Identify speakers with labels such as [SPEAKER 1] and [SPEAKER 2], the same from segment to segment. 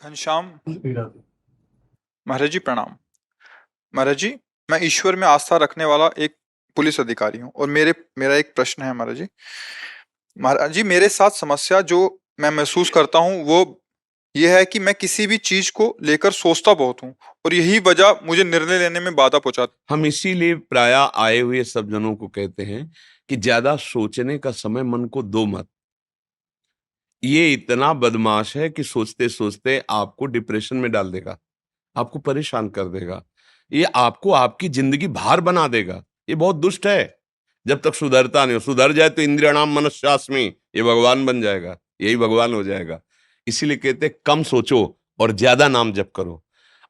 [SPEAKER 1] घनश्याम महाराज जी प्रणाम। महाराज जी, मैं ईश्वर में आस्था रखने वाला एक पुलिस अधिकारी हूँ और मेरा एक प्रश्न है महाराज जी। महाराज जी, मेरे साथ समस्या जो मैं महसूस करता हूँ वो ये है कि मैं किसी भी चीज को लेकर सोचता बहुत हूँ और यही वजह मुझे निर्णय लेने में बाधा पहुंचाती।
[SPEAKER 2] हम इसीलिए प्राय आए हुए सब जनों को कहते हैं कि ज्यादा सोचने का समय मन को दो मत। ये इतना बदमाश है कि सोचते सोचते आपको डिप्रेशन में डाल देगा, आपको परेशान कर देगा, ये आपको आपकी जिंदगी भार बना देगा। ये बहुत दुष्ट है। जब तक सुधरता नहीं हो, सुधर जाए तो इंद्रियाणाम मनस्यास्मि, ये भगवान बन जाएगा, यही भगवान हो जाएगा। इसीलिए कहते हैं कम सोचो और ज्यादा नाम जप करो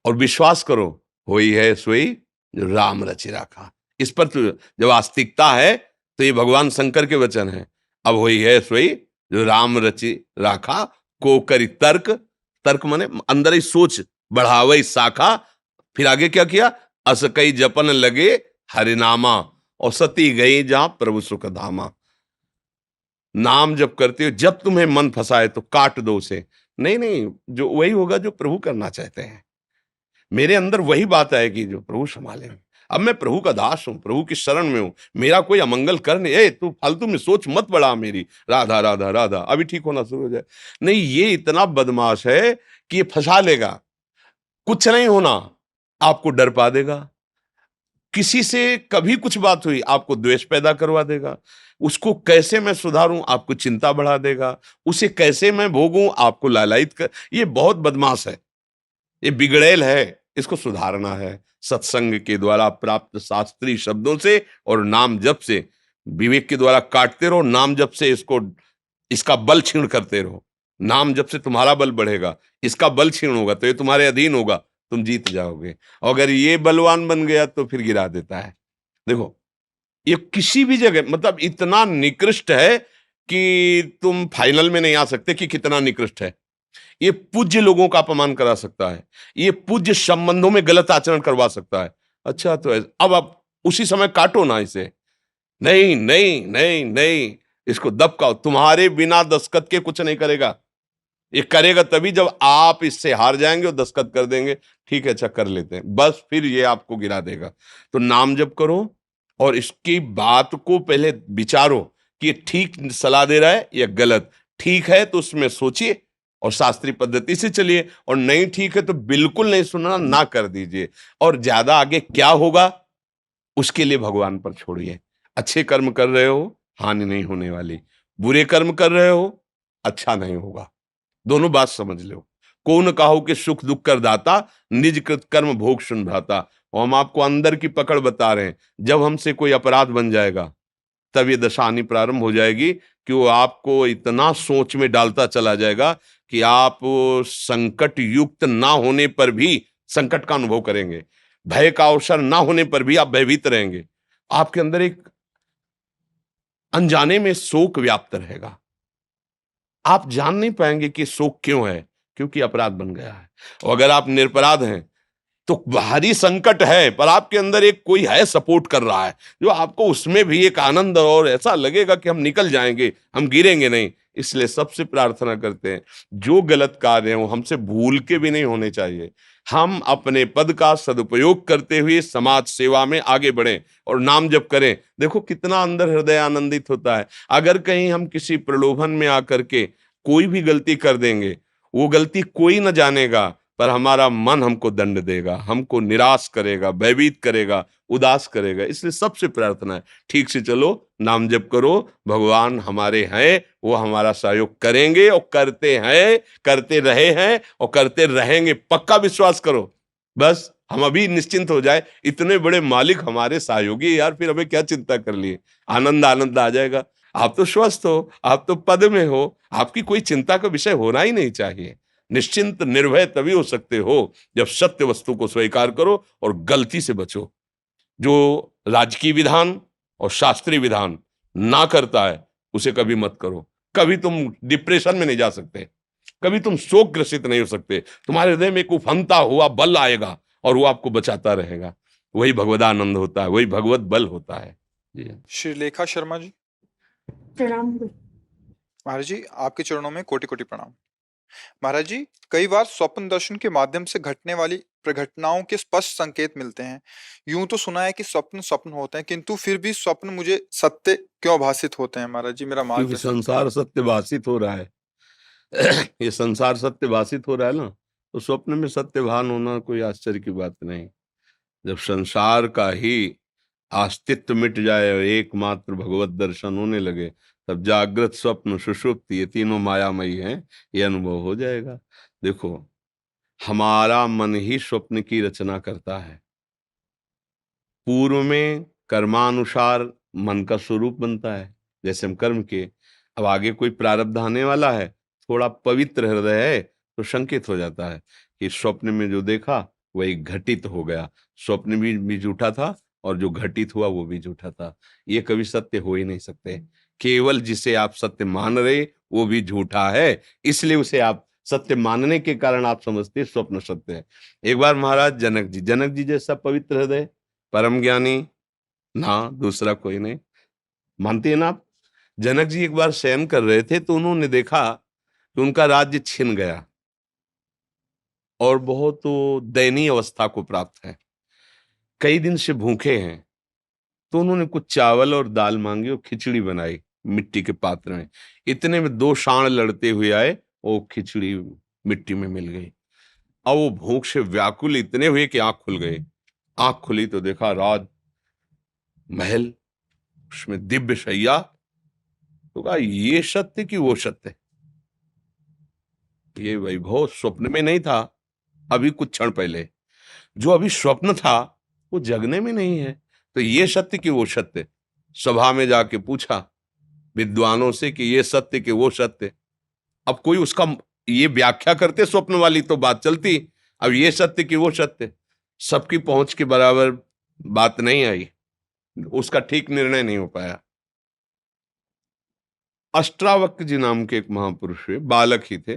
[SPEAKER 2] और विश्वास करो, होई है सोई जो राम रचि राखा। इस पर तो जब आस्तिकता है तो ये भगवान शंकर के वचन है। अब होई है सोई जो राम रचि राखा, को करी तर्क, तर्क माने अंदर ही सोच बढ़ावई शाखा। फिर आगे क्या किया, अस कई जपन लगे हरिनामा, और सती गई जहां प्रभु सुख धामा। नाम जब करते हो, जब तुम्हें मन फंसाए तो काट दो उसे। नहीं नहीं, जो वही होगा जो प्रभु करना चाहते हैं। मेरे अंदर वही बात आएगी जो प्रभु संभाले। अब मैं प्रभु का दास हूं, प्रभु की शरण में हूं, मेरा कोई अमंगल कर नहीं। ए तू फालतू में सोच मत बढ़ा मेरी, राधा राधा राधा, अभी ठीक होना शुरू हो जाए। नहीं, ये इतना बदमाश है कि ये फंसा लेगा। कुछ नहीं होना, आपको डर पा देगा। किसी से कभी कुछ बात हुई, आपको द्वेष पैदा करवा देगा। उसको कैसे मैं सुधारूं, आपको चिंता बढ़ा देगा। उसे कैसे मैं भोगूं, आपको लालायित कर। ये बहुत बदमाश है, ये बिगड़ैल है, इसको सुधारना है सत्संग के द्वारा प्राप्त शास्त्रीय शब्दों से और नाम जप से। विवेक के द्वारा काटते रहो, नाम जप से इसको, इसका बल क्षीण करते रहो। नाम जप से तुम्हारा बल बढ़ेगा, इसका बल क्षीण होगा तो ये तुम्हारे अधीन होगा, तुम जीत जाओगे। अगर ये बलवान बन गया तो फिर गिरा देता है। देखो, ये किसी भी जगह मतलब इतना निकृष्ट है कि तुम फाइनल में नहीं आ सकते कि कितना निकृष्ट है। ये पूज्य लोगों का अपमान करा सकता है, ये पूज्य संबंधों में गलत आचरण करवा सकता है। अच्छा तो अब आप उसी समय काटो ना इसे। नहीं नहीं नहीं नहीं, इसको दबकाओ। तुम्हारे बिना दस्तखत के कुछ नहीं करेगा। ये करेगा तभी जब आप इससे हार जाएंगे और दस्तखत कर देंगे, ठीक है अच्छा कर लेते हैं, बस फिर ये आपको गिरा देगा। तो नाम जप करो और इसकी बात को पहले विचारो कि ये ठीक सलाह दे रहा है या गलत। ठीक है तो उसमें सोचिए और शास्त्रीय पद्धति से चलिए, और नहीं ठीक है तो बिल्कुल नहीं सुनना, ना कर दीजिए। और ज्यादा आगे क्या होगा उसके लिए भगवान पर छोड़िए। अच्छे कर्म कर रहे हो, हानि नहीं होने वाली। बुरे कर्म कर रहे हो, अच्छा नहीं होगा। दोनों बात समझ लो। कौन काहू के सुख दुख कर दाता, निज कृत कर्म भोग सुन भ्राता। और हम आपको अंदर की पकड़ बता रहे हैं। जब हमसे कोई अपराध बन जाएगा तब ये दशा आनी प्रारंभ हो जाएगी कि वो आपको इतना सोच में डालता चला जाएगा कि आप संकट युक्त ना होने पर भी संकट का अनुभव करेंगे, भय का अवसर ना होने पर भी आप भयभीत रहेंगे। आपके अंदर एक अनजाने में शोक व्याप्त रहेगा। आप जान नहीं पाएंगे कि शोक क्यों है, क्योंकि अपराध बन गया है। और अगर आप निरपराध हैं तो बाहरी संकट है पर आपके अंदर एक कोई है सपोर्ट कर रहा है, जो आपको उसमें भी एक आनंद, और ऐसा लगेगा कि हम निकल जाएंगे, हम गिरेंगे नहीं। इसलिए सबसे प्रार्थना करते हैं जो गलत कार्य हो हमसे भूल के भी नहीं होने चाहिए। हम अपने पद का सदुपयोग करते हुए समाज सेवा में आगे बढ़ें और नाम जप करें। देखो कितना अंदर हृदय आनंदित होता है। अगर कहीं हम किसी प्रलोभन में आकर के कोई भी गलती कर देंगे, वो गलती कोई न जानेगा पर हमारा मन हमको दंड देगा, हमको निराश करेगा, भयभीत करेगा, उदास करेगा। इसलिए सबसे प्रार्थना है ठीक से चलो, नाम जप करो। भगवान हमारे हैं, वो हमारा सहयोग करेंगे और करते हैं, करते रहे हैं और करते रहेंगे। पक्का विश्वास करो। बस हम अभी निश्चिंत हो जाए, इतने बड़े मालिक हमारे सहयोगी यार, फिर हमें क्या चिंता कर लिए। आनंद आनंद आ जाएगा। आप तो स्वस्थ हो, आप तो पद में हो, आपकी कोई चिंता का विषय होना ही नहीं चाहिए। निश्चिंत निर्भय तभी हो सकते हो जब सत्य वस्तु को स्वीकार करो और गलती से बचो। जो राजकीय विधान और शास्त्रीय विधान ना करता है उसे कभी मत करो। कभी तुम डिप्रेशन में नहीं जा सकते, कभी तुम शोक ग्रसित नहीं हो सकते। तुम्हारे हृदय में एक उफनता हुआ बल आएगा और वो आपको बचाता रहेगा। वही भगवदानंद होता है, वही भगवत बल होता है। जी
[SPEAKER 1] श्रीलेखा शर्मा जी,
[SPEAKER 3] प्रणाम।
[SPEAKER 1] महाराज जी आपके चरणों में कोटि कोटि प्रणाम। महाराज जी, कई बार स्वप्न दर्शन के माध्यम से घटने वाली घटनाओं के स्पष्ट संकेत मिलते हैं। यूं तो सुना है कि स्वप्न स्वप्न होते हैं, किंतु फिर भी स्वप्न मुझे सत्य क्यों भासित होते हैं? महाराज जी, मेरा
[SPEAKER 2] क्योंकि
[SPEAKER 1] मार्गदर्शन
[SPEAKER 2] संसार सत्य भाषित हो रहा है। ये संसार सत्य भाषित हो रहा है ना, तो स्वप्न में सत्य भान होना कोई आश्चर्य की बात नहीं। जब संसार का ही अस्तित्व मिट जाए और एकमात्र भगवत दर्शन होने लगे, तब जागृत स्वप्न सुषुप्ति ये तीनों मायामयी हैं, ये अनुभव हो जाएगा। देखो, हमारा मन ही स्वप्न की रचना करता है। पूर्व में कर्मानुसार मन का स्वरूप बनता है, जैसे हम कर्म किए। अब आगे कोई प्रारब्ध आने वाला है, थोड़ा पवित्र हृदय है तो संकेत हो जाता है कि स्वप्न में जो देखा वही घटित हो गया। स्वप्न भी झूठा था और जो घटित हुआ वो भी झूठा था। ये कभी सत्य हो ही नहीं सकते। केवल जिसे आप सत्य मान रहे वो भी झूठा है, इसलिए उसे आप सत्य मानने के कारण आप समझते स्वप्न सत्य है। एक बार महाराज जनक जी जैसा पवित्र हृदय, परम ज्ञानी, ना दूसरा कोई नहीं। मानते हैं ना आप? जनक जी एक बार शयन कर रहे थे तो उन्होंने देखा कि उनका राज्य छिन गया और बहुत वो दयनीय अवस्था को प्राप्त है। कई दिन से भूखे हैं, तो उन्होंने कुछ चावल और दाल मांगी और खिचड़ी बनाई मिट्टी के पात्र में। इतने में दो सांड लड़ते हुए आए, वो खिचड़ी मिट्टी में मिल गई। और वो भूख से व्याकुल इतने हुए कि आंख खुल गई। आंख खुली तो देखा राज महल, उसमें दिव्य शैया। तो कहा ये सत्य कि वो सत्य? ये वैभव स्वप्न में नहीं था, अभी कुछ क्षण पहले। जो अभी स्वप्न था वो जगने में नहीं है। तो ये सत्य कि वो सत्य? सभा में जाके पूछा विद्वानों से कि ये सत्य कि वो सत्य। अब कोई उसका ये व्याख्या करते स्वप्न वाली तो बात चलती। अब ये सत्य कि वो सत्य, सबकी पहुंच के बराबर बात नहीं आई, उसका ठीक निर्णय नहीं हो पाया। अष्टावक्र जी नाम के एक महापुरुष हुए, बालक ही थे।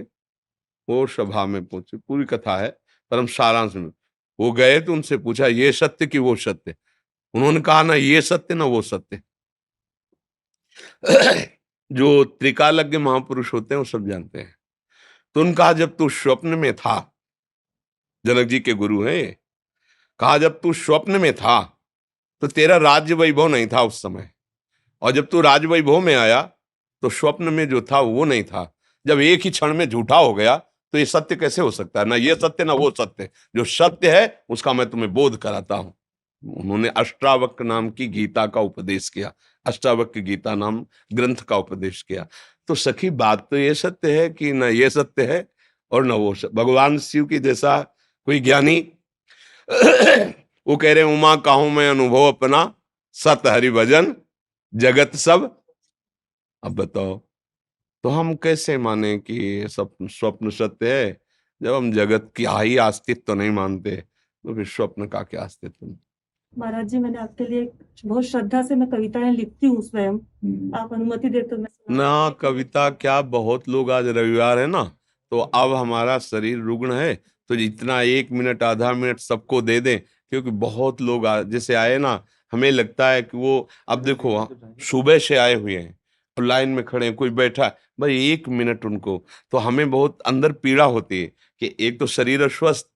[SPEAKER 2] वो सभा में पहुंचे, पूरी कथा है पर हम सारांश में। वो गए तो उनसे पूछा ये सत्य कि वो सत्य? उन्होंने कहा ना ये सत्य ना वो सत्य। जो त्रिकालज्ञ महापुरुष होते हैं वो सब जानते हैं। तो उन्होंने कहा जब तू स्वप्न में था, जनक जी के गुरु हैं ये, कहा जब तू स्वप्न में था तो तेरा राज्य वैभव नहीं था उस समय, और जब तू राज वैभव में आया तो स्वप्न में जो था वो नहीं था। जब एक ही क्षण में झूठा हो गया तो ये सत्य कैसे हो सकता है? ना ये सत्य ना वो सत्य। जो सत्य है उसका मैं तुम्हें बोध कराता हूं। उन्होंने अष्टावक्र नाम की गीता का उपदेश किया, अष्टावक्र गीता नाम ग्रंथ का उपदेश किया। तो सखी बात तो ये सत्य है कि ना ये सत्य है और ना वो सत्य। भगवान शिव की जैसा कोई ज्ञानी वो कह रहे उमा काहू मैं अनुभव अपना, सत हरि भजन जगत सब। अब बताओ, तो हम कैसे माने कि ये स्वप्न स्वप्न सत्य है जब हम जगत की ही अस्तित्व तो नहीं मानते? तो फिर स्वप्न का क्या अस्तित्व?
[SPEAKER 3] महाराज जी, मैंने आपके लिए बहुत श्रद्धा से मैं कविताएं लिखती हूँ स्वयं। आप अनुमति दे तो मैं
[SPEAKER 2] ना कविता क्या, बहुत लोग, आज रविवार है ना, तो अब हमारा शरीर रुग्ण है, तो इतना 1 मिनट आधा मिनट सबको दे दें, क्योंकि बहुत लोग जैसे आए ना, हमें लगता है कि वो, अब देखो सुबह से आए हुए हैं और लाइन में खड़े हैं, कोई बैठा है, भाई 1 मिनट उनको, तो हमें बहुत अंदर पीड़ा होती है कि एक तो शरीर अस्वस्थ,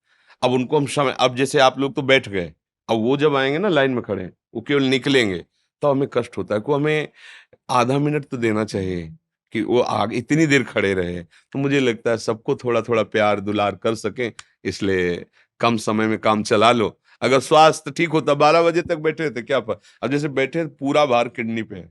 [SPEAKER 2] अब उनको हम समय, अब जैसे आप लोग तो बैठ गए, अब वो जब आएंगे ना लाइन में खड़े हैं, वो केवल निकलेंगे तो हमें कष्ट होता है को हमें आधा मिनट तो देना चाहिए कि वो आगे इतनी देर खड़े रहे। तो मुझे लगता है सबको थोड़ा थोड़ा प्यार दुलार कर सकें, इसलिए कम समय में काम चला लो। अगर स्वास्थ्य ठीक होता 12 बजे तक बैठे रहते क्या पर, अब जैसे बैठे पूरा भार किडनी पे है,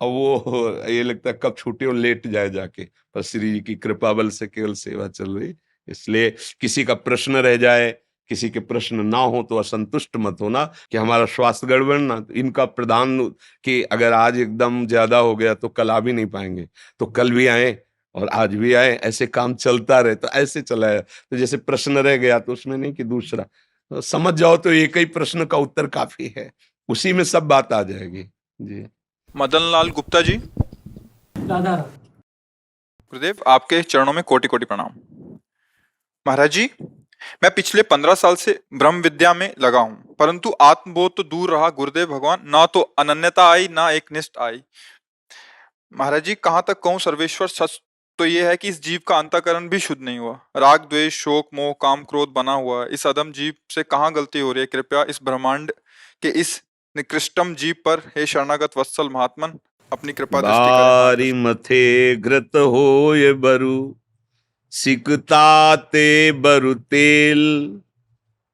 [SPEAKER 2] और वो ये लगता है कब छूटे और लेट जाए जाके, पर श्री जी की कृपा बल से केवल सेवा चल रही। इसलिए किसी का प्रश्न रह जाए, किसी के प्रश्न ना हो तो असंतुष्ट मत होना कि हमारा स्वास्थ्य गड़बड़ ना, तो इनका प्रधान कि अगर आज एकदम ज्यादा हो गया तो कल आ भी नहीं पाएंगे, तो कल भी आए और आज भी आए, ऐसे काम चलता रहे तो ऐसे चला है। तो जैसे प्रश्न रह गया तो उसमें नहीं कि दूसरा, तो समझ जाओ तो एक ही प्रश्न का उत्तर काफी है, उसी में सब बात आ जाएगी जी।
[SPEAKER 1] मदन लाल गुप्ता जी,
[SPEAKER 3] राधा।
[SPEAKER 1] गुरुदेव आपके चरणों में कोटि कोटि प्रणाम। महाराज जी, मैं पिछले 15 साल से ब्रह्म विद्या में लगा हूं, परंतु आत्मबोध तो दूर रहा गुरुदेव भगवान, ना तो अनन्यता आई ना एक निष्ठ आई। महाराज जी, कहाँ तक कहूँ सर्वेश्वर सच तो ये है कि इस जीव का अंतःकरण भी शुद्ध नहीं हुआ, राग द्वेष शोक मोह काम क्रोध बना हुआ है। इस अधम जीव से कहाँ गलती हो रही है? कृपया इस ब्रह्मांड के इस निकृष्टम जीव पर हे शरणागत वत्सल महात्मन अपनी कृपा दृष्टि करें।
[SPEAKER 2] बारी मथे घृत होय बरु सिकताते बरु तेल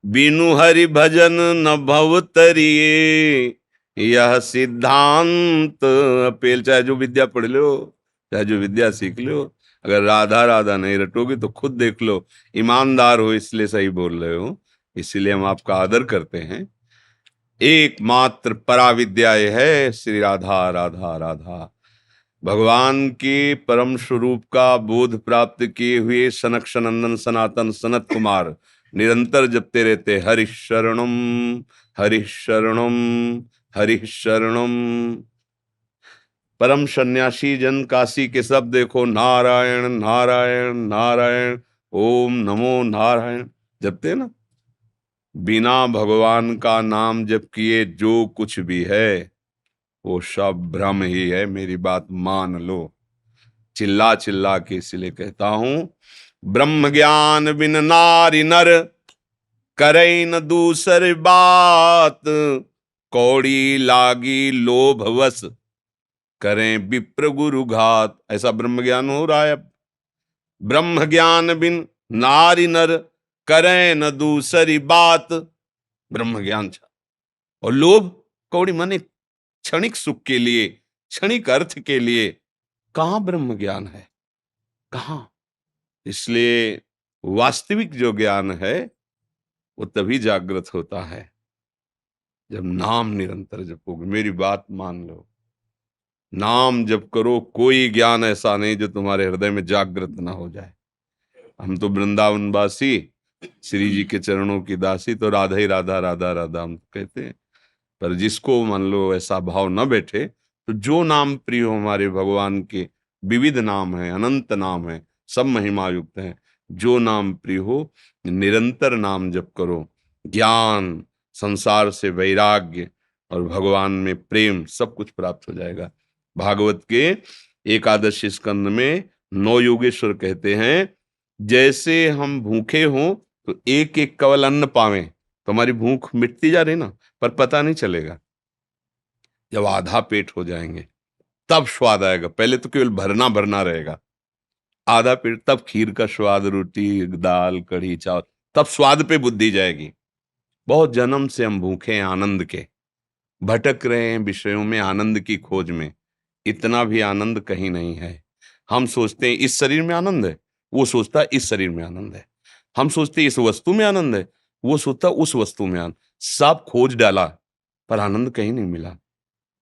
[SPEAKER 2] बिनु हरि भजन न भव तरिए यह सिद्धांत अपेल। चाहे जो विद्या पढ़ लो, चाहे जो विद्या सीख लो, अगर राधा राधा नहीं रटोगे तो खुद देख लो। ईमानदार हो इसलिए सही बोल रहे हो, इसीलिए हम आपका आदर करते हैं। एकमात्र पराविद्या है श्री राधा राधा राधा। भगवान के परम स्वरूप का बोध प्राप्त किए हुए सनक सनंदन सनातन सनत कुमार निरंतर जपते रहते हरि शरणम हरि शरणम हरि शरणम। परम सन्यासी जन काशी के सब देखो नारायण नारायण नारायण ओम नमो नारायण जपते ना। बिना भगवान का नाम जप किए जो कुछ भी है वो सब भ्रम ही है, मेरी बात मान लो। चिल्ला चिल्ला के इसलिए कहता हूं, ब्रह्म ज्ञान बिन नारी नर करे न दूसर बात कौड़ी लागी लोभ वश करें विप्र गुरु घात। ऐसा ब्रह्म ज्ञान हो रहा है अब। ब्रह्म ज्ञान बिन नारी नर करें न दूसरी बात, ब्रह्म ज्ञान था। और लोभ कौड़ी माने क्षणिक सुख के लिए, क्षणिक अर्थ के लिए। कहां ब्रह्म ज्ञान है, कहां? इसलिए वास्तविक जो ज्ञान है वो तभी जागृत होता है जब नाम निरंतर जपोगे। मेरी बात मान लो, नाम जप करो, कोई ज्ञान ऐसा नहीं जो तुम्हारे हृदय में जागृत ना हो जाए। हम तो वृंदावनवासी, श्री जी के चरणों की दासी, तो राधा ही राधा राधा राधा हम कहते हैं। पर जिसको मान लो ऐसा भाव न बैठे, तो जो नाम प्रिय हो हमारे भगवान के, विविध नाम है, अनंत नाम है, सब महिमा युक्त हैं, जो नाम प्रिय हो निरंतर नाम जप करो। ज्ञान, संसार से वैराग्य और भगवान में प्रेम सब कुछ प्राप्त हो जाएगा। भागवत के एकादश स्कंद में 9 योगेश्वर कहते हैं, जैसे हम भूखे हों तो एक एक कवल अन्न पावें तो हमारी भूख मिटती जा रही ना, पर पता नहीं चलेगा। जब आधा पेट हो जाएंगे तब स्वाद आएगा। पहले तो केवल भरना भरना रहेगा, आधा पेट तब खीर का स्वाद, रोटी दाल कढ़ी चावल, तब स्वाद पे बुद्धि जाएगी। बहुत जन्म से हम भूखे हैं आनंद के, भटक रहे हैं विषयों में आनंद की खोज में। इतना भी आनंद कहीं नहीं है। हम सोचते हैं इस शरीर में आनंद है, वो सोचता है इस शरीर में आनंद है। हम सोचते हैं इस वस्तु में आनंद है, वो सोचता उस वस्तु में आनंद। सब खोज डाला पर आनंद कहीं नहीं मिला।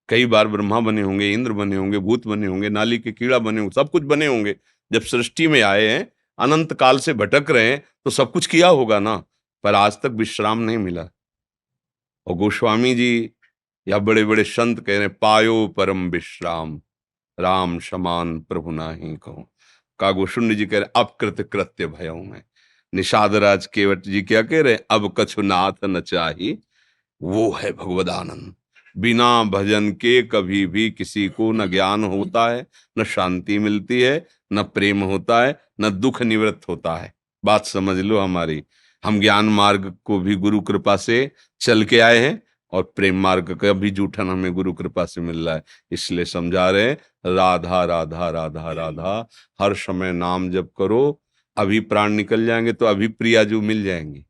[SPEAKER 2] कई बार ब्रह्मा बने होंगे, इंद्र बने होंगे, भूत बने होंगे, नाली के कीड़ा बने होंगे, सब कुछ बने होंगे। जब सृष्टि में आए हैं, अनंत काल से भटक रहे हैं, तो सब कुछ किया होगा ना, पर आज तक विश्राम नहीं मिला। और गोस्वामी जी या बड़े बड़े संत कह रहे, पायो परम विश्राम राम समान प्रभु नाही कहूं। कागो शून्य जी कह रहे, अपकृत कृत्य भयों में। निषाद राज केवट जी क्या कह रहे, अब कछु नाथ न चाही, वो है भगवदानंद। बिना भजन के कभी भी किसी को न ज्ञान होता है, न शांति मिलती है, न प्रेम होता है, न दुख निवृत्त होता है। बात समझ लो हमारी। हम ज्ञान मार्ग को भी गुरु कृपा से चल के आए हैं और प्रेम मार्ग का भी जूठन हमें गुरु कृपा से मिल रहा है। इसलिए समझा रहे, राधा राधा राधा राधा, हर समय नाम जप करो। अभी प्राण निकल जाएंगे तो अभी प्रियाजू मिल जाएंगी।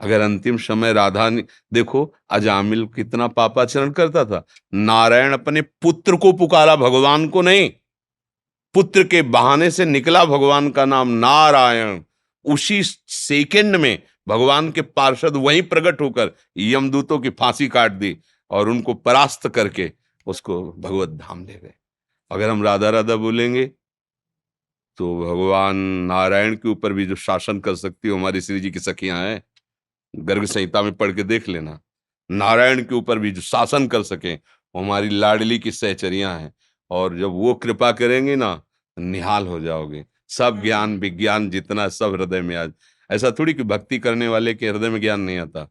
[SPEAKER 2] अगर अंतिम समय राधा देखो, अजामिल कितना पापाचरण करता था, नारायण अपने पुत्र को पुकारा, भगवान को नहीं। पुत्र के बहाने से निकला भगवान का नाम नारायण। उसी सेकंड में भगवान के पार्षद वहीं प्रकट होकर यमदूतों की फांसी काट दी और उनको परास्त करके उसको भगवत धाम ले गए। अगर हम राधा राधा बोलेंगे तो भगवान नारायण के ऊपर भी जो शासन कर सकती हो हमारी श्री जी की सखियां हैं, गर्ग संहिता में पढ़ के देख लेना। नारायण के ऊपर भी जो शासन कर सके वो हमारी लाडली की सहचरियां हैं। और जब वो कृपा करेंगे ना, निहाल हो जाओगे। सब ज्ञान विज्ञान जितना सब हृदय में आज। ऐसा थोड़ी कि भक्ति करने वाले के हृदय में ज्ञान नहीं आता।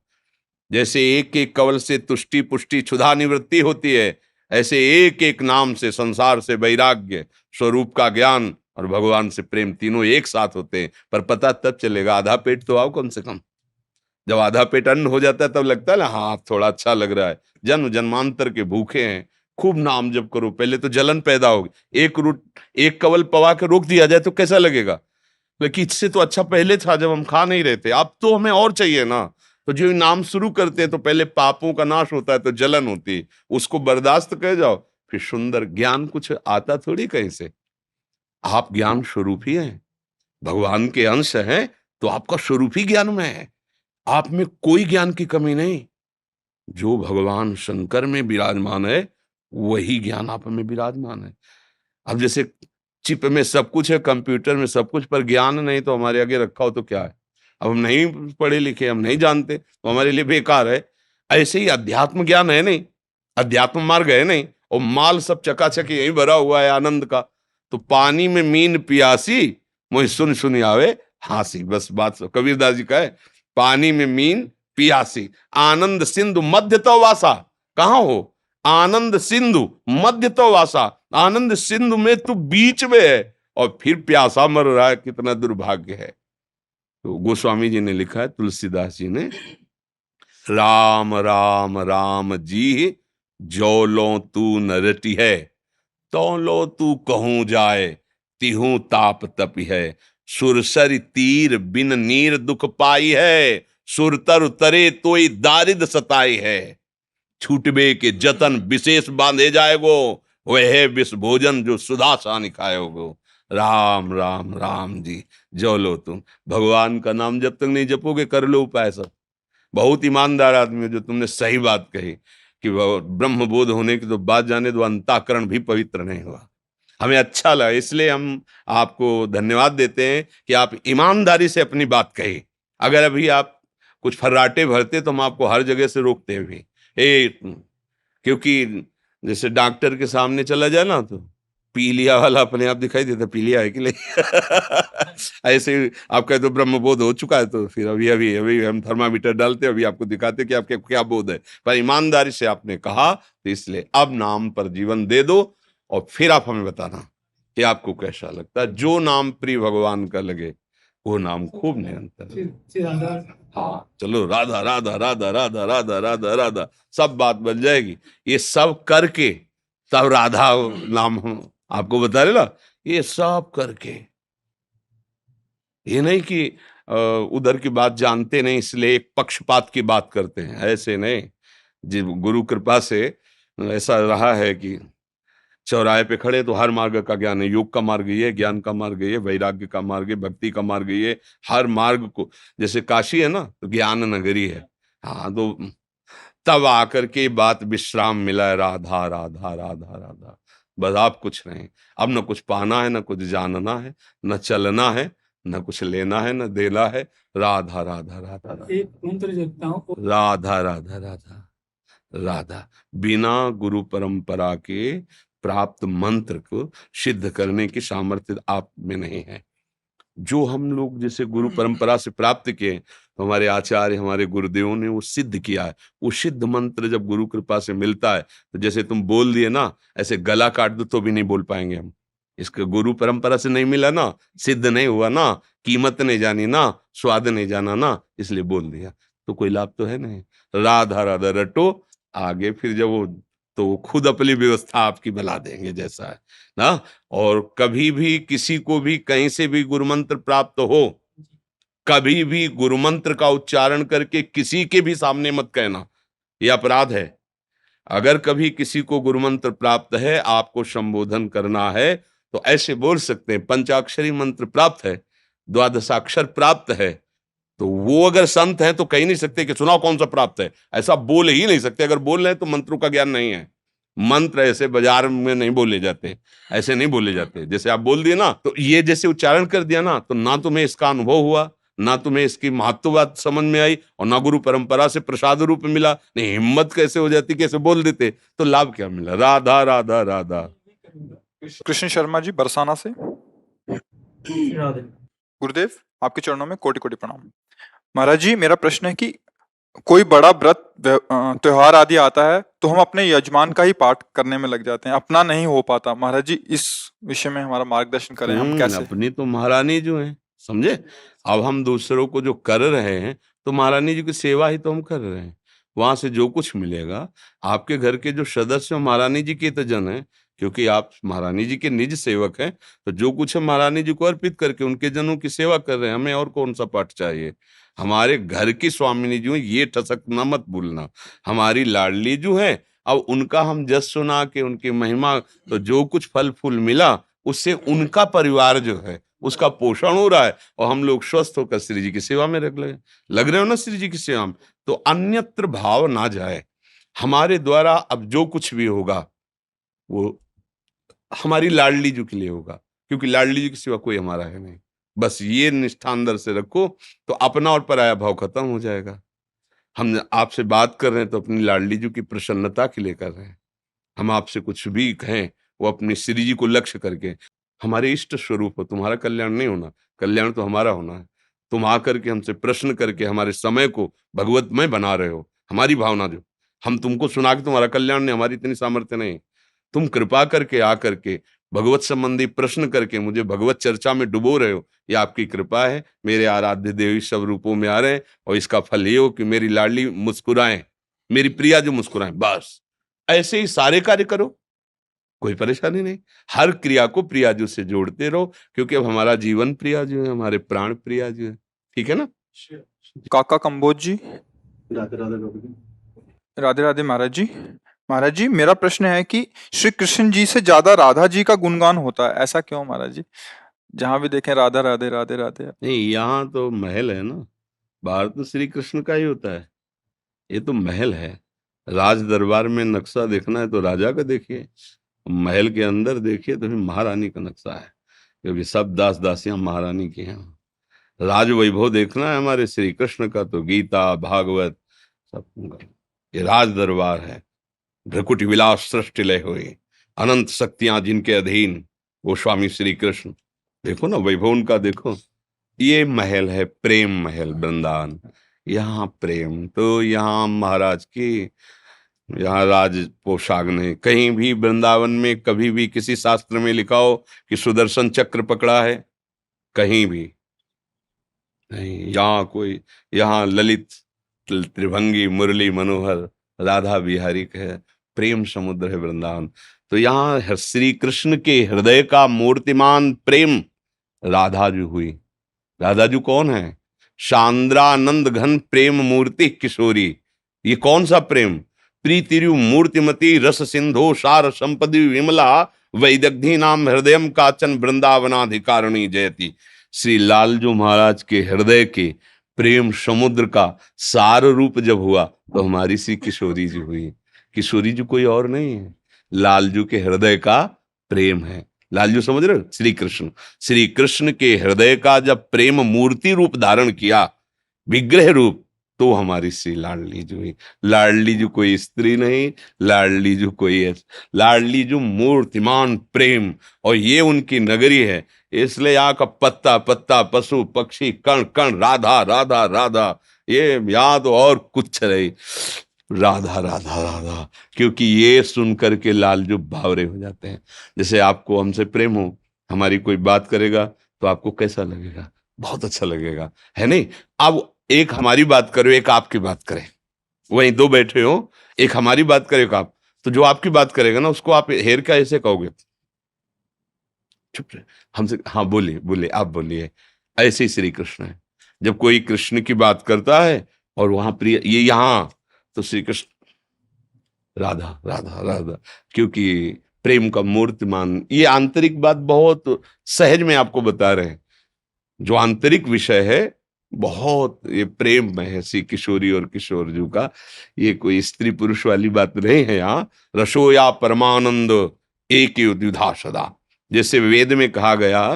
[SPEAKER 2] जैसे एक एक कवल से तुष्टि पुष्टि क्षुधा निवृत्ति होती है, ऐसे एक एक नाम से संसार से वैराग्य स्वरूप का ज्ञान और भगवान से प्रेम, तीनों एक साथ होते हैं। पर पता तब चलेगा, आधा पेट तो आओ कम से कम। जब आधा पेट अन्न हो जाता है तब लगता है ना, हाँ थोड़ा अच्छा लग रहा है। जन्म जन्मांतर के भूखे हैं, खूब नाम जप करो, पहले तो जलन पैदा होगी। एक कवल पवा के रोक दिया जाए तो कैसा लगेगा, लेकिन इससे तो अच्छा पहले था जब हम खा नहीं रहे थे, अब तो हमें और चाहिए ना। तो जो नाम शुरू करते हैं तो पहले पापों का नाश होता है, तो जलन होती है, उसको बर्दाश्त कर जाओ, फिर सुंदर ज्ञान कुछ आता थोड़ी कहीं से। आप ज्ञान स्वरूप ही हैं, भगवान के अंश हैं, तो आपका स्वरूप ही ज्ञान में है। आप में कोई ज्ञान की कमी नहीं। जो भगवान शंकर में विराजमान है वही ज्ञान आप में विराजमान है। अब जैसे चिप में सब कुछ है, कंप्यूटर में सब कुछ, पर ज्ञान नहीं तो हमारे आगे रखा हो तो क्या है। अब हम नहीं पढ़े लिखे, हम नहीं जानते, तो हमारे लिए बेकार है। ऐसे ही अध्यात्म ज्ञान है नहीं, अध्यात्म मार्ग है नहीं, और माल सब चकाचक यही भरा हुआ है आनंद का। तो पानी में मीन पियासी, मोहि सुन सुन आवे हासी। बस बात कबीरदास जी का है, पानी में मीन पियासी, आनंद सिंधु मध्य तो वासा। कहां हो? आनंद सिंधु मध्य तो वासा। आनंद सिंधु में तू बीच में है और फिर प्यासा मर रहा है, कितना दुर्भाग्य है। तो गोस्वामी जी ने लिखा है, तुलसीदास जी ने, राम राम राम जी जो लो तू न रटी है, तो लो तू कहूं जाए तिहू ताप तपी है। सुरसर तीर बिन नीर दुख पाई है, सुरतर उतरे तोई दारिद सताई है। छूटबे के जतन विशेष बांधे जाएगो, वह विष भोजन जो सुधा सानि खाएगो। राम राम राम जी जो लो तुम। भगवान का नाम जब तक नहीं जपोगे, कर लो उपाय सब। बहुत ईमानदार आदमी हो जो तुमने सही बात कही कि ब्रह्म बोध होने की तो बात जाने दो, अंतःकरण भी पवित्र नहीं हुआ। हमें अच्छा लगा, इसलिए हम आपको धन्यवाद देते हैं कि आप ईमानदारी से अपनी बात कही। अगर अभी आप कुछ फर्राटे भरते तो हम आपको हर जगह से रोकते भी, क्योंकि जैसे डॉक्टर के सामने चला जाए ना तो पीलिया वाला अपने आप दिखाई देता, पीलिया है कि नहीं। ऐसे आप कहे तो ब्रह्म बोध हो चुका है, तो फिर अभी अभी अभी हम थर्मामीटर डालते, अभी आपको दिखाते कि आपके क्या बोध है। पर ईमानदारी से आपने कहा, तो इसलिए अब नाम पर जीवन दे दो और फिर आप हमें बताना कि आपको कैसा लगता है। जो नाम प्रिय भगवान का लगे वो नाम खूब निरंतर। हाँ चलो, राधा राधा राधा राधा राधा राधा राधा, सब बात बन जाएगी। ये सब करके तब राधा नाम हम आपको बता रहे ना, ये सब करके। ये नहीं कि उधर की बात जानते नहीं इसलिए एक पक्षपात की बात करते हैं, ऐसे नहीं। जी गुरु कृपा से ऐसा रहा है कि चौराहे पे खड़े तो हर मार्ग का ज्ञान है। योग का मार्ग ये, ज्ञान का मार्ग ये, वैराग्य का मार्ग ये, भक्ति का मार्ग ये। हर मार्ग को, जैसे काशी है ना तो ज्ञान नगरी है। हाँ, तो तब आकर के बात विश्राम मिला है, राधा राधा राधा राधा। बस आप कुछ नहीं, अब न कुछ पाना है, न कुछ जानना है, न चलना है, न कुछ लेना है, न देना है। राधा राधा राधा राधा,
[SPEAKER 4] एक मंत्र जपता हूँ।
[SPEAKER 2] राधा राधा राधा राधा। बिना गुरु परंपरा के प्राप्त मंत्र को सिद्ध करने की सामर्थ्य आप में नहीं है। जो हम लोग जैसे गुरु परंपरा से प्राप्त किए, तो हमारे आचार्य, हमारे गुरुदेवों ने वो सिद्ध किया है। वो सिद्ध मंत्र जब गुरु कृपा से मिलता है, तो जैसे तुम बोल दिए ना, ऐसे गला काट दो तो भी नहीं बोल पाएंगे हम। इसका गुरु परंपरा से नहीं मिला ना, सिद्ध नहीं हुआ ना, कीमत नहीं जानी ना, स्वाद नहीं जाना ना, इसलिए बोल दिया, तो कोई लाभ तो है नहीं। राधा राधा रटो आगे, फिर जब वो तो वो खुद अपनी व्यवस्था आपकी बना देंगे जैसा है ना। और कभी भी किसी को भी कहीं से भी गुरु मंत्र प्राप्त हो, कभी भी गुरु मंत्र का उच्चारण करके किसी के भी सामने मत कहना, यह अपराध है। अगर कभी किसी को गुरु मंत्र प्राप्त है, आपको संबोधन करना है, तो ऐसे बोल सकते हैं, पंचाक्षरी मंत्र प्राप्त है, द्वादशाक्षर प्राप्त है, तो वो अगर संत हैं तो कह नहीं सकते कि सुनाओ कौन सा प्राप्त है, ऐसा बोल ही नहीं सकते। अगर बोल रहे हैं तो मंत्रों का ज्ञान नहीं है। मंत्र ऐसे बाजार में नहीं बोले जाते, ऐसे नहीं बोले जाते। जैसे आप बोल दिए ना, तो ये जैसे उच्चारण कर दिया ना, तो ना तुम्हें इसका अनुभव हुआ, ना तुम्हें इसकी महत्ववाद समझ में आई, और ना गुरु परंपरा से प्रसाद रूप में मिला। नहीं, हिम्मत कैसे हो जाती, कैसे बोल देते, तो लाभ क्या मिला। राधा राधा राधा।
[SPEAKER 1] कृष्ण शर्मा जी बरसाना से। गुरुदेव आपके चरणों में कोटि कोटि प्रणाम। महाराज जी, मेरा प्रश्न है कि कोई बड़ा व्रत त्योहार आदि आता है तो हम अपने यजमान का ही पाठ करने में लग जाते हैं, अपना नहीं हो पाता। महाराज जी इस विषय में हमारा मार्गदर्शन करें, हम कैसे?
[SPEAKER 2] अपनी तो महारानी जो है, समझे? अब हम दूसरों को जो कर रहे हैं तो महारानी जी की सेवा ही तो हम कर रहे हैं। वहां से जो कुछ मिलेगा, आपके घर के जो सदस्य हैं, महारानी जी के तो जन है, क्योंकि आप महारानी जी के निज सेवक हैं, तो जो कुछ है महारानी जी को अर्पित करके उनके जनों की सेवा कर रहे हैं। हमें और कौन सा पाठ चाहिए? हमारे घर की स्वामिनी जो है, ये ठसकना मत भूलना, हमारी लाडली जो है। अब उनका हम जस सुना के उनकी महिमा, तो जो कुछ फल फूल मिला उससे उनका परिवार जो है उसका पोषण हो रहा है, और हम लोग स्वस्थ होकर श्री जी की सेवा में लग रहे हो ना, श्री जी की सेवा में। तो अन्यत्र भाव ना जाए। हमारे द्वारा अब जो कुछ भी होगा वो हमारी लाडली जी के लिए होगा, क्योंकि लाडली जी की सिवा कोई हमारा है नहीं। बस ये निष्ठा अंदर से रखो, तो अपना और पराया भाव खत्म हो जाएगा। हम आपसे बात कर रहे हैं तो अपनी लाडली जी की प्रसन्नता के लिए कर रहे हैं। हम आपसे कुछ भी कहें वो अपनी श्री जी को लक्ष्य करके, हमारे इष्ट स्वरूप हो, तुम्हारा कल्याण नहीं होना, कल्याण तो हमारा होना है। तुम आकर के हमसे प्रश्न करके हमारे समय को भगवतमय बना रहे हो। हमारी भावना जो, हम तुमको सुना के तुम्हारा कल्याण नहीं, हमारी इतनी सामर्थ्य नहीं। तुम कृपा करके आकर के भगवत संबंधी प्रश्न करके मुझे भगवत चर्चा में डुबो रहे हो, ये आपकी कृपा है। मेरे आराध्य देवी सब रूपों में आ रहे हैं, और इसका फल ये हो कि मेरी लाडली मुस्कुराएं, मेरी प्रिया जो मुस्कुराएं। बस ऐसे ही सारे कार्य करो, कोई परेशानी नहीं। हर क्रिया को प्रियाजू से जोड़ते रहो, क्योंकि अब हमारा जीवन प्रियाजू है, हमारे प्राण प्रियाजू है। ठीक है ना?
[SPEAKER 1] काका कंबोज जी,
[SPEAKER 4] राधे राधे बाबू जी।
[SPEAKER 1] राधे राधे महाराज जी। महाराज जी मेरा प्रश्न है कि श्री कृष्ण जी से ज्यादा राधा जी का गुणगान होता है, ऐसा क्यों महाराज जी? जहां भी देखें राधा राधे राधे राधे।
[SPEAKER 2] नहीं, यहाँ तो महल है ना, बाहर तो श्री कृष्ण का ही होता है। ये तो महल है। राज दरबार में नक्शा देखना है तो राजा का देखिए, महल के अंदर देखिए तो फिर महारानी का नक्शा है, क्योंकि सब दास दासियां महारानी की हैं। राज वैभव देखना है हमारे श्री कृष्ण का तो गीता भागवत सब, ये राज दरबार है। भ्रकुटी विलास सृष्टि लय हुई, अनंत शक्तियां जिनके अधीन, वो स्वामी श्री कृष्ण। देखो ना वैभव उनका, देखो। ये महल है प्रेम महल वृंदावन। यहाँ प्रेम तो यहाँ महाराज की, यहाँ राज पोशाक नहीं। कहीं भी वृंदावन में कभी भी किसी शास्त्र में लिखा हो कि सुदर्शन चक्र पकड़ा है? कहीं भी नहीं। यहाँ कोई, यहाँ ललित त्रिभंगी मुरली मनोहर राधा बिहारी है, प्रेम समुद्र है वृंदावन। तो यहाँ श्री कृष्ण के हृदय का मूर्तिमान प्रेम राधा जी हुई। राधा जी कौन है? शांद्रानंद घन प्रेम मूर्ति किशोरी। ये कौन सा प्रेम? प्रीतिरु मूर्तिमती रस सिंधो सार संपदि विमला वैदग्धी नाम हृदयम काचन वृंदावनाधिकारिणी जयति। श्री लालजू महाराज के हृदय के प्रेम समुद्र का सार रूप जब हुआ तो हमारी श्री किशोरी जी हुई। किशोरी जी कोई और नहीं है, लालजू के हृदय का प्रेम है। लालजू समझ रहे हो? श्री कृष्ण, श्री कृष्ण के हृदय का जब प्रेम मूर्ति रूप धारण किया, विग्रह रूप, तो हमारी श्री लाडली जी हुई। लाडली जी कोई स्त्री नहीं, लाडली जी कोई, लाडली जी मूर्तिमान प्रेम, और ये उनकी नगरी है। इसलिए यहाँ का पत्ता पत्ता पशु पक्षी कण कण राधा राधा राधा, ये यहाँ तो और कुछ नहीं, राधा राधा राधा। क्योंकि ये सुन करके लालजू भावरे हो जाते हैं। जैसे आपको हमसे प्रेम हो, हमारी कोई बात करेगा तो आपको कैसा लगेगा? बहुत अच्छा लगेगा, है नहीं? अब एक हमारी बात करो, एक आपकी बात करे, वहीं दो बैठे हो, एक हमारी बात करे एक आप, तो जो आपकी बात करेगा ना उसको आप हेर का ऐसे कहोगे, चुप रहे हमसे, हाँ बोलिए बोलिए, आप बोलिए। ऐसे ही श्री कृष्ण है। जब कोई कृष्ण की बात करता है और वहां प्रिय, ये यहाँ तो श्री कृष्ण राधा राधा राधा, क्योंकि प्रेम का मूर्तिमान। ये आंतरिक बात बहुत सहज में आपको बता रहे हैं। जो आंतरिक विषय है बहुत ये प्रेम में है श्री किशोरी और किशोर जी का। ये कोई स्त्री पुरुष वाली बात नहीं है। यहाँ रसो या परमानंद एक ही द्विधा सदा। जैसे वेद में कहा गया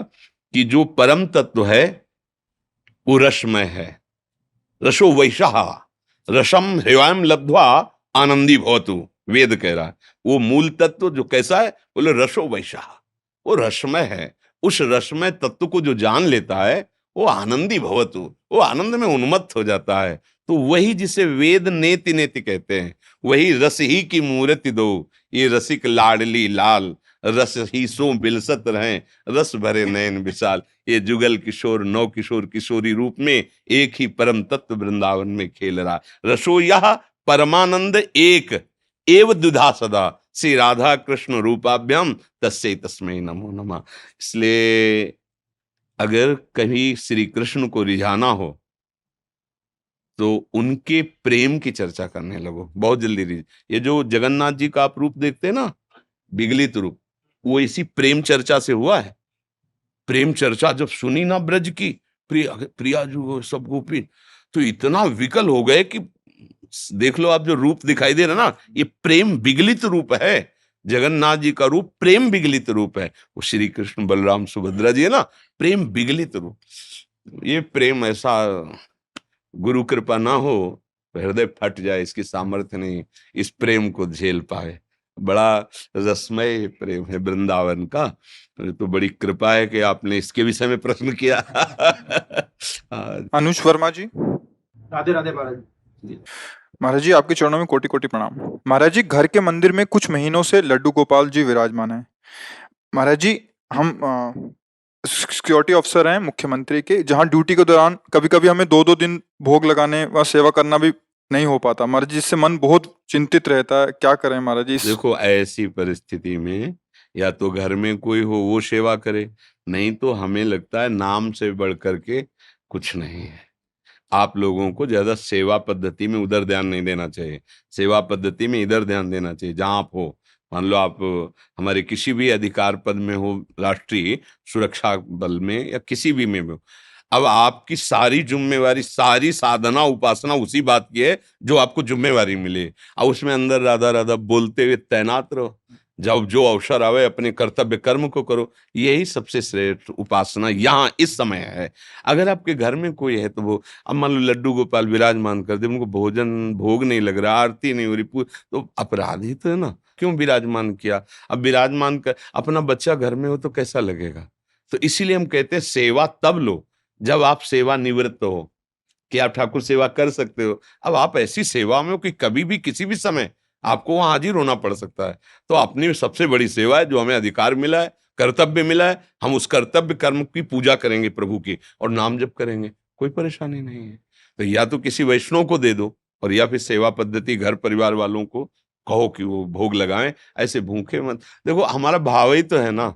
[SPEAKER 2] कि जो परम तत्व है वो रसमय है। रसो वैशाह रसम हृदयम लब्ध्वा आनंदी भवतु, वेद कह रहा है। वो मूल तत्व जो कैसा है? बोले रसो वैशाह, वो रसमय है। उस रसमय तत्व को जो जान लेता है वो आनंदी भवतु, वो आनंद में उन्मत्त हो जाता है। तो वही जिसे वेद नेति नेति कहते हैं, वही रस ही की मूर्ति दो, ये रसिक लाडली लाल, रस ही सो बिलसत रहें, रस भरे नयन विशाल। ये जुगल किशोर नौ किशोर किशोरी रूप में एक ही परम तत्व वृंदावन में खेल रहा। रसो यह परमानंद एक एव दुधा सदा, श्री राधा कृष्ण रूपाभ्याम तस्यै तस्मै नमो नमः। इसलिए अगर कभी श्री कृष्ण को रिझाना हो तो उनके प्रेम की चर्चा करने लगो, बहुत जल्दी रिझ। ये जो जगन्नाथ जी का आप रूप देखते हैं ना, विगलित रूप, वो इसी प्रेम चर्चा से हुआ है। प्रेम चर्चा जब सुनी ना ब्रज की, प्रिया प्रिया जो सब गोपी, तो इतना विकल हो गए कि देख लो आप जो रूप दिखाई दे रहा ना, ये प्रेम विगलित रूप है। जगन्नाथ जी का रूप प्रेम विगलित रूप है। वो श्री कृष्ण बलराम सुभद्रा जी है ना, प्रेम विगलित रूप। ये प्रेम ऐसा, गुरु कृपा ना हो तो हृदय फट जाए, इसकी सामर्थ्य नहीं इस प्रेम को झेल पाए। बड़ा रसमय प्रेम है वृंदावन का। तो बड़ी कृपा है कि आपने इसके विषय में प्रश्न किया।
[SPEAKER 1] अनुज वर्मा जी।
[SPEAKER 4] राधे राधे महाराज जी।
[SPEAKER 1] महाराज जी आपके चरणों में कोटि कोटि प्रणाम। महाराज जी घर के मंदिर में कुछ महीनों से लड्डू गोपाल जी विराजमान हैं। महाराज जी हम सिक्योरिटी ऑफिसर हैं मुख्यमंत्री के, जहां ड्यूटी के दौरान कभी कभी हमें 2-2 दिन भोग लगाने व सेवा करना भी नहीं हो पाता महाराज जी, जिससे मन बहुत चिंतित रहता है। क्या करें महाराज जी?
[SPEAKER 2] देखो ऐसी परिस्थिति में या तो घर में कोई हो वो सेवा करे, नहीं तो हमें लगता है नाम से बढ़ करके कुछ नहीं है। आप लोगों को ज्यादा सेवा पद्धति में उधर ध्यान नहीं देना चाहिए, सेवा पद्धति में इधर ध्यान देना चाहिए। जहां आप हो, मान लो आप हमारे किसी भी अधिकार पद में हो, राष्ट्रीय सुरक्षा बल में या किसी भी में हो, अब आपकी सारी जिम्मेवारी, सारी साधना उपासना उसी बात की है जो आपको जिम्मेवारी मिले, और उसमें अंदर राधा राधा बोलते हुए तैनात रहो। जब जो अवसर आवे अपने कर्तव्य कर्म को करो, यही सबसे श्रेष्ठ उपासना यहाँ इस समय है। अगर आपके घर में कोई है तो वो, अब मान लो लड्डू गोपाल विराजमान कर दे, उनको भोजन भोग नहीं लग रहा, आरती नहीं हो रही, तो अपराधी तो है ना, क्यों विराजमान किया? अब विराजमान कर, अपना बच्चा घर में हो तो कैसा लगेगा? तो इसीलिए हम कहते हैं सेवा तब लो जब आप सेवा निवृत्त हो, कि आप ठाकुर सेवा कर सकते हो। अब आप ऐसी सेवा में हो कि कभी भी किसी भी समय आपको वहां हाजिर होना पड़ सकता है। तो अपनी सबसे बड़ी सेवा है, जो हमें अधिकार मिला है, कर्तव्य मिला है, हम उस कर्तव्य कर्म की पूजा करेंगे प्रभु की, और नाम जप करेंगे, कोई परेशानी नहीं है। तो या तो किसी वैष्णव को दे दो, और या फिर सेवा पद्धति घर परिवार वालों को कहो कि वो भोग लगाएं। ऐसे भूखे मत, देखो हमारा भाव ही तो है ना,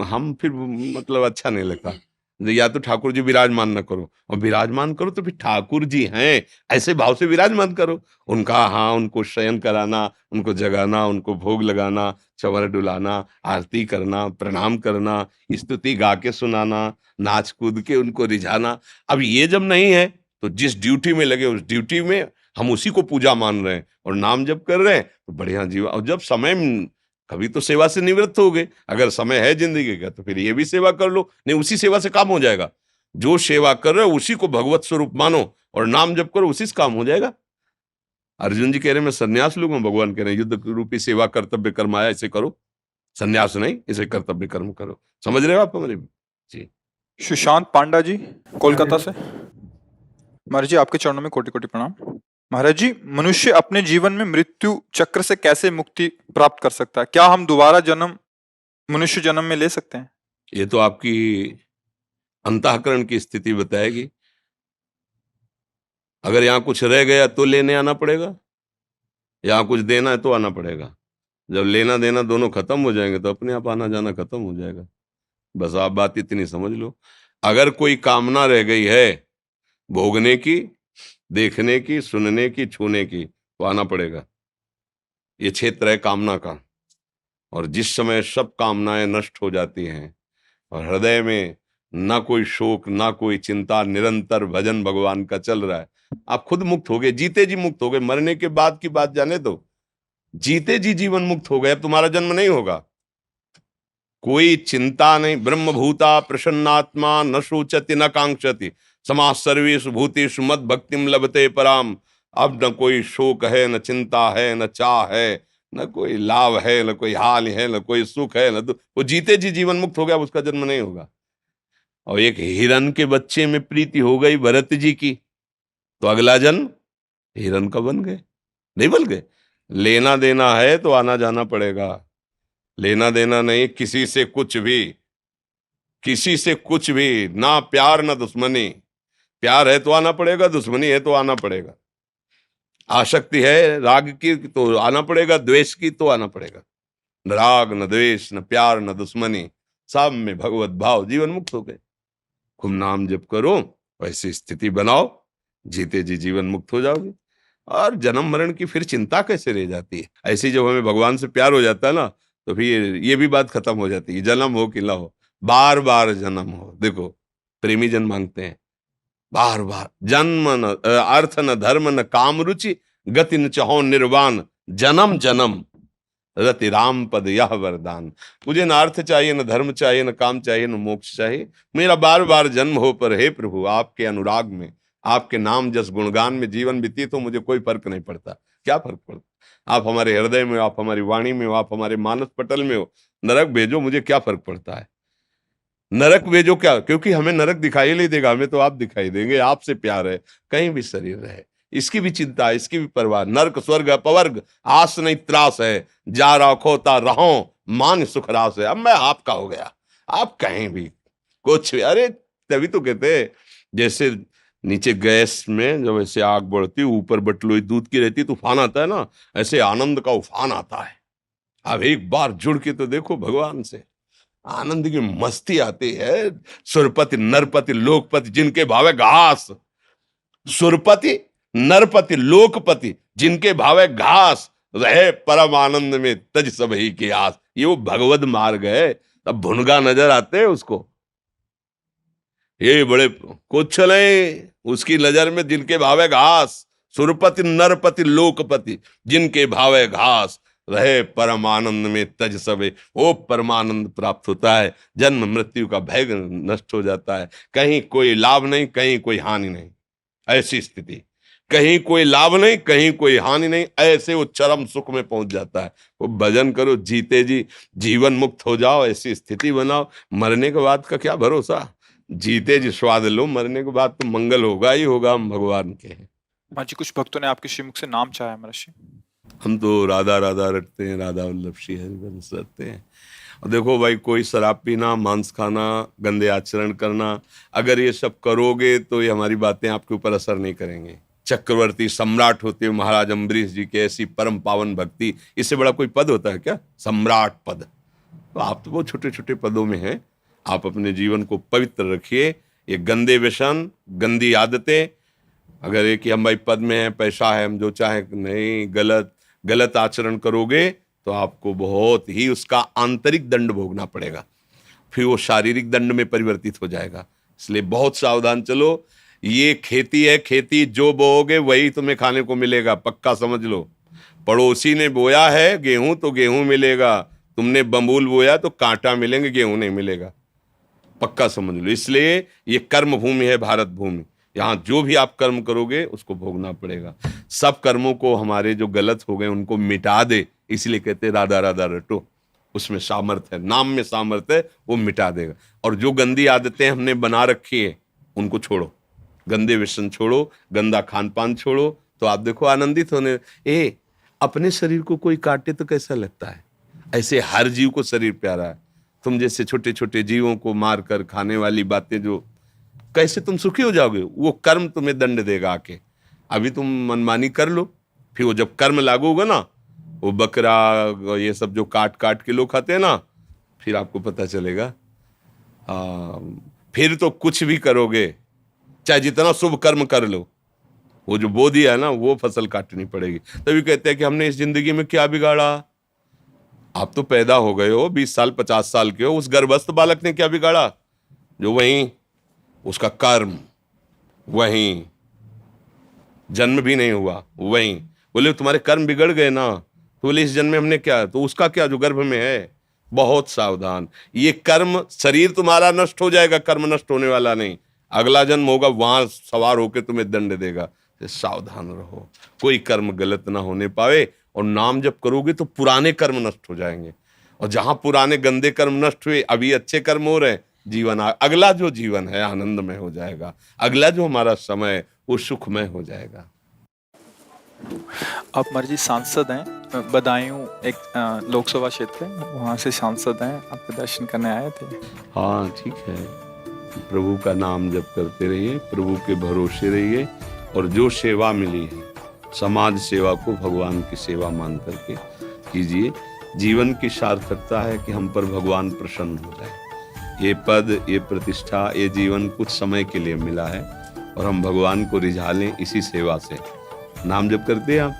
[SPEAKER 2] हम फिर मतलब अच्छा नहीं लगता। या तो ठाकुर जी विराजमान न करो, और विराजमान करो तो फिर ठाकुर जी हैं ऐसे भाव से विराजमान करो। उनका, हाँ, उनको शयन कराना, उनको जगाना, उनको भोग लगाना, चवर डुलाना, आरती करना, प्रणाम करना, स्तुति गा के सुनाना, नाच कूद के उनको रिझाना। अब ये जब नहीं है तो जिस ड्यूटी में लगे उस ड्यूटी में हम उसी को पूजा मान रहे हैं और नाम जप कर रहे हैं, तो बढ़िया जीवा। और जब समय, कभी तो सेवा से निवृत्त हो गए, अगर समय है जिंदगी का तो फिर ये भी सेवा कर लो, नहीं उसी सेवा से काम हो जाएगा। जो सेवा कर रहे हो उसी को भगवत स्वरूप मानो और नाम जप करो, उसी से काम हो जाएगा। अर्जुन जी कह रहे मैं संन्यास लूंगा, भगवान कह रहे युद्ध रूपी सेवा कर्तव्य कर्म आया, इसे करो, संन्यास नहीं, इसे कर्तव्य कर्म करो। समझ रहे हो आप हमारे? जी।
[SPEAKER 1] सुशांत पांडा जी कोलकाता से। महाराज जी आपके चरणों में कोटि कोटि प्रणाम। महाराज जी मनुष्य अपने जीवन में मृत्यु चक्र से कैसे मुक्ति प्राप्त कर सकता है? क्या हम दोबारा जन्म मनुष्य जन्म में ले सकते हैं?
[SPEAKER 2] ये तो आपकी अंतःकरण की स्थिति बताएगी। अगर यहाँ कुछ रह गया तो लेने आना पड़ेगा, यहाँ कुछ देना है तो आना पड़ेगा। जब लेना देना दोनों खत्म हो जाएंगे तो अपने आप आना जाना खत्म हो जाएगा। बस आप बात इतनी समझ लो। अगर कोई कामना रह गई है भोगने की, देखने की, सुनने की, छूने की, तो आना पड़ेगा। ये क्षेत्र है कामना का, और जिस समय सब कामनाएं नष्ट हो जाती हैं और हृदय में ना कोई शोक ना कोई चिंता, निरंतर भजन भगवान का चल रहा है, आप खुद मुक्त हो गए, जीते जी मुक्त हो गए। मरने के बाद की बात जाने दो, जीते जी जीवन मुक्त हो गए। अब तुम्हारा जन्म नहीं होगा, कोई चिंता नहीं। ब्रह्मभूता प्रसन्नात्मा न शोचति न कांक्षति, समाज सर्वेषु भूतेषु मद भक्तिम लभते पराम। अब न कोई शोक है, न चिंता है, न चाह है, न कोई लाभ है, न कोई हाल है, न कोई सुख है, न वो जीते जी जीवन मुक्त हो गया, उसका जन्म नहीं होगा। और एक हिरन के बच्चे में प्रीति हो गई भरत जी की, तो अगला जन्म हिरन का बन गए, नहीं बन गए। लेना देना है तो आना जाना पड़ेगा, लेना देना नहीं किसी से कुछ भी, किसी से कुछ भी, ना प्यार ना दुश्मनी। प्यार है तो आना पड़ेगा, दुश्मनी है तो आना पड़ेगा। आसक्ति है राग की तो आना पड़ेगा, द्वेष की तो आना पड़ेगा। न राग न द्वेष न प्यार न दुश्मनी, सब में भगवत भाव, जीवन मुक्त हो गए। खूब नाम जप करो, वैसी स्थिति बनाओ, जीते जी जीवन मुक्त हो जाओगे। और जन्म मरण की फिर चिंता कैसे रह जाती है। ऐसी जब हमें भगवान से प्यार हो जाता है ना, तो फिर ये भी बात खत्म हो जाती है, जन्म हो कि ना हो, बार बार जन्म हो। देखो प्रेमी जन मांगते हैं बार बार जन्म, न अर्थ न धर्म न काम रुचि, गति न चहो निर्वाण, जन्म जन्म रति राम पद यह वरदान। मुझे न अर्थ चाहिए, न धर्म चाहिए, न काम चाहिए, न मोक्ष चाहिए, मेरा बार बार जन्म हो पर हे प्रभु आपके अनुराग में, आपके नाम जस गुणगान में जीवन व्यतीत हो, मुझे कोई फर्क नहीं पड़ता। क्या फर्क पड़ता, आप हमारे हृदय में हो, आप हमारी वाणी में हो, आप हमारे मानस पटल में हो। नरक भेजो, मुझे क्या फर्क पड़ता है, नरक भेजो क्या, क्योंकि हमें नरक दिखाई नहीं देगा, हमें तो आप दिखाई देंगे। आपसे प्यार है, कहीं भी शरीर रहे, इसकी भी चिंता, इसकी भी परवाह। नरक स्वर्ग अपवर्ग आस नहीं त्रास है, जा राखोता रहो मान सुख रास है। अब मैं आपका हो गया, आप कहीं भी कुछ भी। अरे तभी तो कहते हैं, जैसे नीचे गैस में जब ऐसे आग बढ़ती, ऊपर बटलोई दूध की रहती, तूफान आता है ना, ऐसे आनंद का उफान आता है। अब एक बार जुड़ के तो देखो भगवान से, आनंद की मस्ती आती है। सुरपति नरपति लोकपति जिनके भावे घास, सुरपति नरपति लोकपति जिनके भावे घास, रहे परम आनंद में तज सब ही की आस। ये वो भगवत मार्ग है। तब भुनगा नजर आते हैं उसको, ये बड़े कुछ नहीं, उसकी नजर में जिनके भावे घास, सुरपति नरपति लोकपति जिनके भावे घास, रहे परम आनंद में तज सबे, वो परमानंद प्राप्त होता है। जन्म मृत्यु का भय नष्ट हो जाता है, कहीं कोई लाभ नहीं, कहीं कोई हानि नहीं। ऐसी स्थिति, कहीं कोई लाभ नहीं, कहीं कोई हानि नहीं, ऐसे वो चरम सुख में पहुंच जाता है। वो भजन करो, जीते जी जीवन मुक्त हो जाओ, ऐसी स्थिति बनाओ। मरने के बाद का क्या भरोसा, जीते जी स्वाद लो, मरने के बाद तो मंगल होगा ही होगा। हम भगवान के हैं।
[SPEAKER 1] महाराज जी कुछ भक्तों ने आपके श्रीमुख से नाम चाहा है महाराज जी।
[SPEAKER 2] हम तो राधा राधा रटते हैं, राधा वल्लभ श्री हरिवंश रटते हैं। और देखो भाई, कोई शराब पीना, मांस खाना, गंदे आचरण करना, अगर ये सब करोगे तो ये हमारी बातें आपके ऊपर असर नहीं करेंगे। चक्रवर्ती सम्राट होते हुए महाराज अम्बरीश जी के ऐसी परम पावन भक्ति, इससे बड़ा कोई पद होता है क्या, सम्राट पद। तो आप तो बहुत छोटे छोटे पदों में हैं। आप अपने जीवन को पवित्र रखिए। ये गंदे व्यसन, गंदी आदतें, अगर एक हम भाई पद में है, पैसा है, हम जो चाहे, नहीं, गलत आचरण करोगे तो आपको बहुत ही उसका आंतरिक दंड भोगना पड़ेगा, फिर वो शारीरिक दंड में परिवर्तित हो जाएगा। इसलिए बहुत सावधान चलो। ये खेती है, खेती जो बोओगे वही तुम्हें खाने को मिलेगा, पक्का समझ लो। पड़ोसी ने बोया है गेहूं तो गेहूं मिलेगा, तुमने बम्बूल बोया तो कांटा मिलेंगे, गेहूं नहीं मिलेगा, पक्का समझ लो। इसलिए ये कर्म भूमि है, भारत भूमि। यहाँ जो भी आप कर्म करोगे उसको भोगना पड़ेगा। सब कर्मों को, हमारे जो गलत हो गए उनको मिटा दे, इसलिए कहते राधा राधा रटो, उसमें सामर्थ्य है, नाम में सामर्थ्य है, वो मिटा देगा। और जो गंदी आदतें हमने बना रखी है उनको छोड़ो, गंदे व्यसन छोड़ो, गंदा खान पान छोड़ो, तो आप देखो आनंदित होने। अपने शरीर को कोई काटे तो कैसा लगता है, ऐसे हर जीव को शरीर प्यारा है। तुम जैसे छोटे छोटे जीवों को मार कर खाने वाली बातें, जो कैसे तुम सुखी हो जाओगे, वो कर्म तुम्हें दंड देगा आके। अभी तुम मनमानी कर लो, फिर वो जब कर्म लागू होगा ना, वो बकरा ये सब जो काट काट के लोग खाते हैं ना, फिर आपको पता चलेगा। फिर तो कुछ भी करोगे, चाहे जितना शुभ कर्म कर लो, वो जो बो दिया है ना, वो फसल काटनी पड़ेगी। तभी कहते हैं कि हमने इस जिंदगी में क्या बिगाड़ा। आप तो पैदा हो गए हो, 20 साल 50 साल के हो, उस गर्भस्थ बालक ने क्या बिगाड़ा, जो वहीं उसका कर्म, वहीं जन्म भी नहीं हुआ, वहीं बोले तुम्हारे कर्म बिगड़ गए ना, तो बोले इस जन्म में हमने क्या, तो उसका क्या जो गर्भ में है। बहुत सावधान, ये कर्म, शरीर तुम्हारा नष्ट हो जाएगा, कर्म नष्ट होने वाला नहीं, अगला जन्म होगा, वहां सवार होकर तुम्हें दंड देगा। सावधान रहो, कोई कर्म गलत ना होने पावे। और नाम जब करोगे तो पुराने कर्म नष्ट हो जाएंगे, और जहां पुराने गंदे कर्म नष्ट हुए, अभी अच्छे कर्म हो रहे हैं, जीवन अगला जो जीवन है आनंदमय हो जाएगा, अगला जो हमारा समय वो सुखमय हो जाएगा।
[SPEAKER 1] आप मर्जी सांसद हैं, बदायूं एक लोकसभा क्षेत्र है, वहाँ से सांसद हैं, आपके दर्शन करने आए थे।
[SPEAKER 2] हाँ ठीक है, प्रभु का नाम जप करते रहिए, प्रभु के भरोसे रहिए, और जो सेवा मिली है समाज सेवा को भगवान की सेवा मान करके कीजिए। जीवन की सार्थकता है कि हम पर भगवान प्रसन्न हो जाए। ये पद, ये प्रतिष्ठा, ये जीवन कुछ समय के लिए मिला है और हम भगवान को रिझा लें इसी सेवा से। नाम जप करते हैं आप?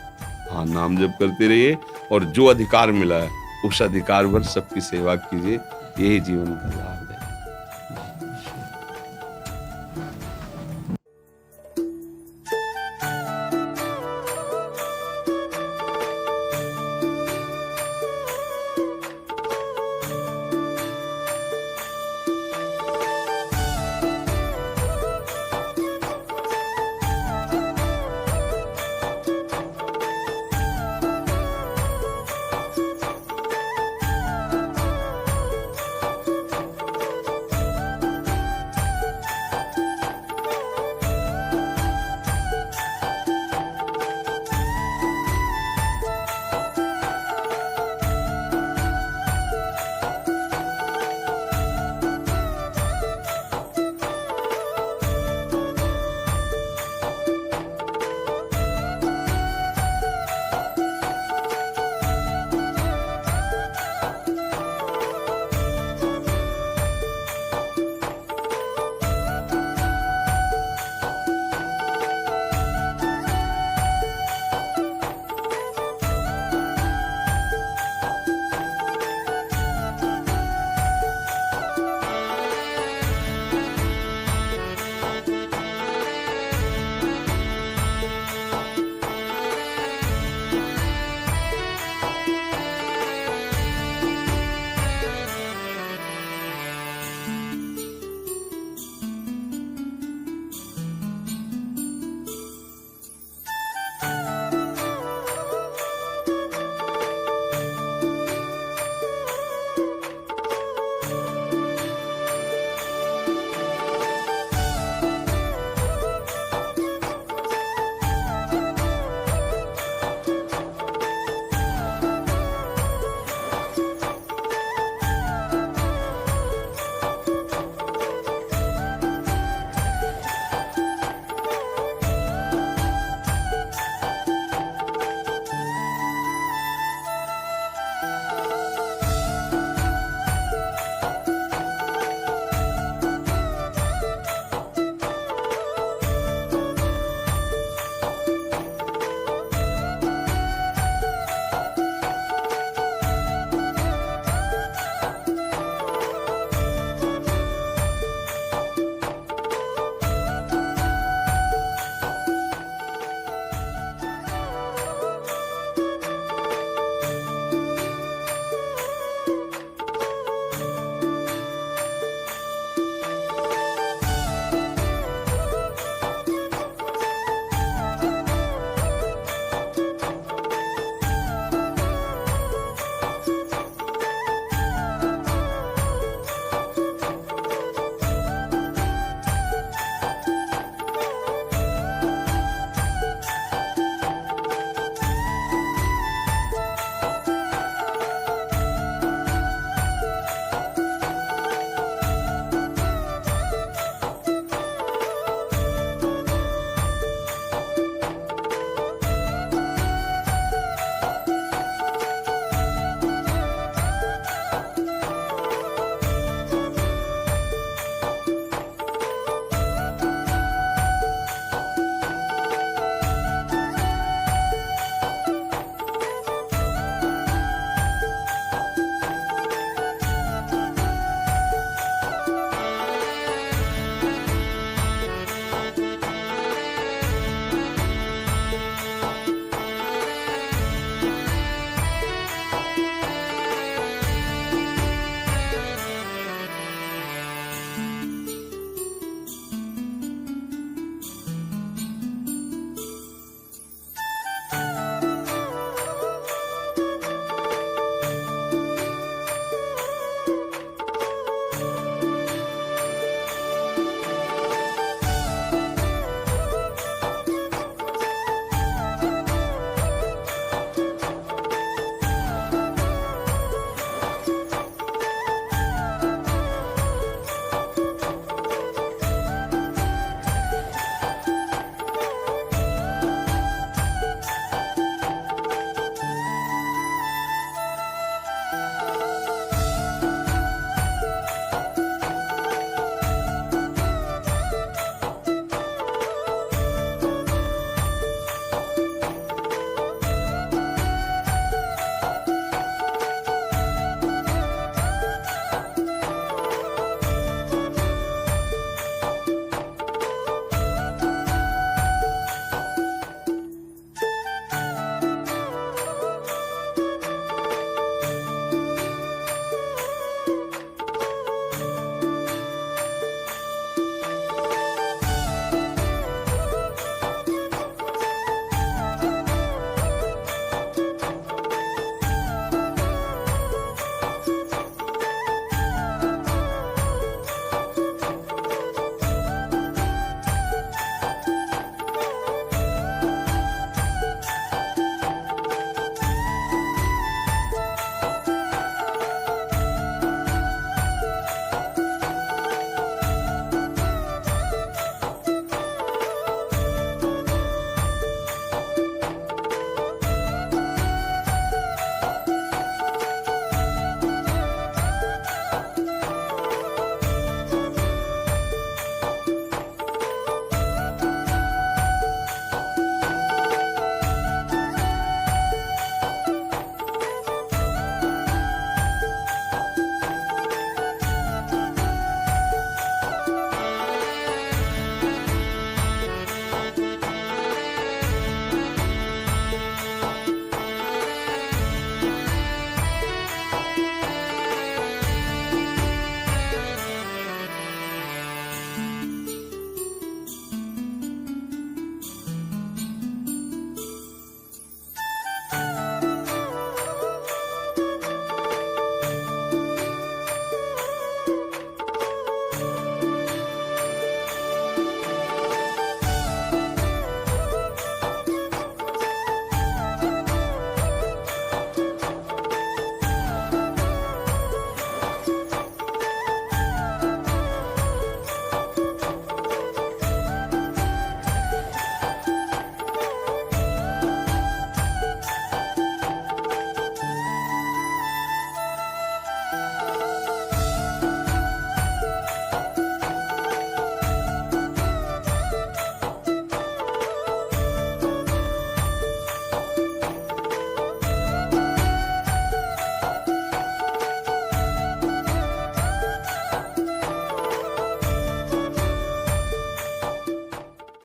[SPEAKER 2] हाँ, नाम जप करते रहिए और जो अधिकार मिला है उस अधिकार पर सबकी सेवा कीजिए, यही जीवन का लाभ।